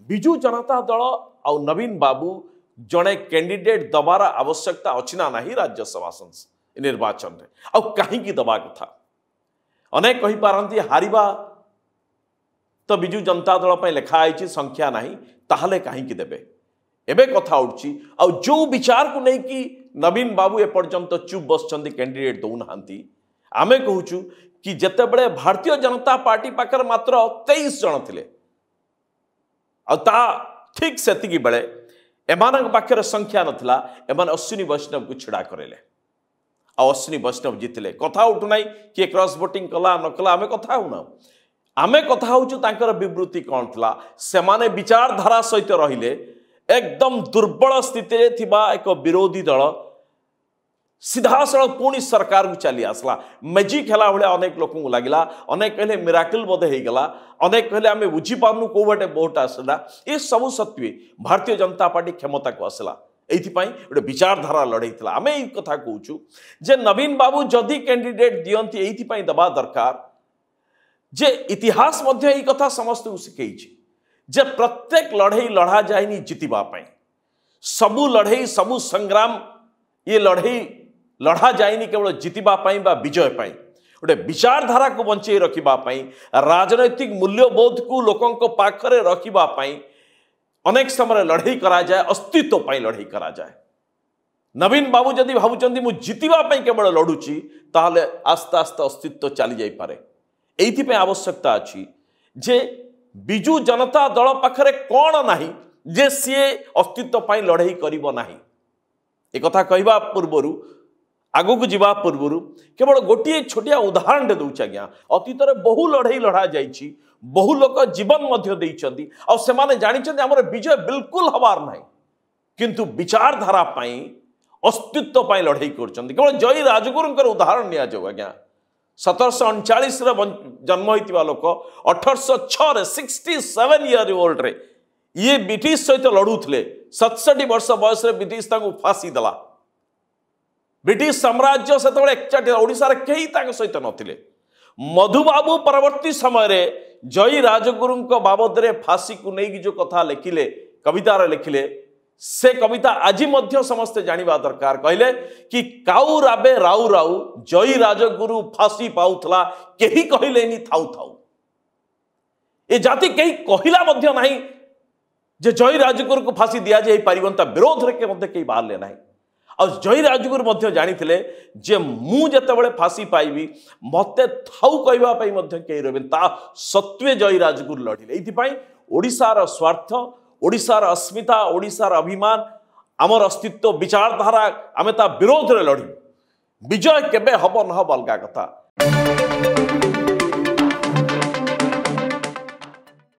बिजु जनता दल आउ नवीन बाबू जड़े कैंडिडेट दबार आवश्यकता अच्छी ना नहीं राज्यसभा निर्वाचन में आउ कहीं दबा कथा अनेक कही पारती हारिबा तो बिजु जनता दल पर लिखाई संख्या नहीं ताहले कहीं देबे एबे कथा उठी आ जो विचार को नहीं कि नवीन बाबू एपर्यंत चुप बसचंदी कैंडिडेट दौना आमे कहूचु कि जेते बड़े भारतीय जनता पार्टी पाखर मात्र 23 जन थिले आ ठीक सेतिकी बेले एमानक पाखर संख्या नथिला एमान अश्विनी वैष्णव को छिड़ा करेले आ अश्विनी वैष्णव जीतले कथा उठुनाई कि क्रॉस वोटिंग कला न कला आमे कथा होना आमे कथा होचु तांकर विवृत्ति कौन थिला सेमाने विचारधारा सहित रहिले एकदम दुर्बल स्थिति रे थिबा एक विरोधी दल सीधासल पुणी सरकार को चली आसला मैजिक है भाई अनेक लोक लगिला अनेक कहले मिराकल बोधे हो गला अनेक कहले आम बुझी पार्नु कौ बाटे वोट आसला ये सब सत्वे भारतीय जनता पार्टी क्षमता को आसला एइथिपाई गोटे विचारधारा लड़ाई था आम यही कथा कहूँ जे नवीन बाबू जदि कैंडिडेट दियंती एइथिपाई दबा दरकार जे इतिहास मध्य यही कथा समस्त को शिखई जे प्रत्येक लड़ई लड़ा जाए जितवा सबू लड़ई सबू संग्राम ये लड़ई लड़ा जाए केवल जितवाई विजय पाई गोटे विचारधारा को बंचे रखापी राजनैतिक मूल्यबोध को लोकों पाखरे रखापी अनेक समय लड़ई करा जाए अस्तित्व पर लड़ई करा जाए नवीन बाबू जदि भावुं मु जितवाई केवल लड़ुची ताहले आस्ते आस्ते अस्तित्व चली जापे ये आवश्यकता अच्छी जे बिजु जनता दल पाखरे कौन नहीं जे सी अस्तित्व पर लड़ई करिबो नाही एक कथा कहवा पूर्वर आगु को जीवा पूर्वर केवल गोटे छोटिया उदाहरण दे दूँ आज्ञा अतीत में बहु लड़ई लड़ा जाइए बहु लोक जीवन देइछंती आ सेमाने जानिछंती हमर विजय बिल्कुल हबार नाही किंतु विचारधारा पाई अस्तित्व पाई लड़ई करछंती केवल जय राजगुरुंकर उदाहरण निया जाऊ आज्ञा 1739 जन्म होता लोक 1806 67 इयर ओल्ड रे ये ब्रिटिश सहित लड़ुले 67 वर्ष बयस ब्रिटिश फांसी देला ब्रिटिश साम्राज्य से एकचाटी ओडिशा रे केही सहित नथिले मधुबाबू परवर्ती समय जय राजगुरु बाबद रे फांसी को नहीं जो कथा लिखिले कवितार लिखिले से कविता आज समस्ते जानिबा दरकार कहले कि काऊ राबे राउ राउ जय राजगुरु फांसी पाउथला केही कहलेनी थाउ थाउ ए जाति केही कहिला मध्य नाही जे जय राजगुरु को फांसी दिया जाई पारिबंता विरोध रे के मध्य केही बाहरले नाही आ जय राजगुरु मध्य जानिथिले जे मु जतेबेले फांसी पाइबी मते थाउ कहबा पई मध्य केही रहबेन ता सत्वे जय राजगुरु लढिले एथिपाई ओडिसार स्वार्थ ओडिसार अस्मिता ओडिसार अभिमान आमर अस्तित्व विचारधारा आमे ता विरोध रे लड़ी विजय केबे हब न हब अलगा कथा।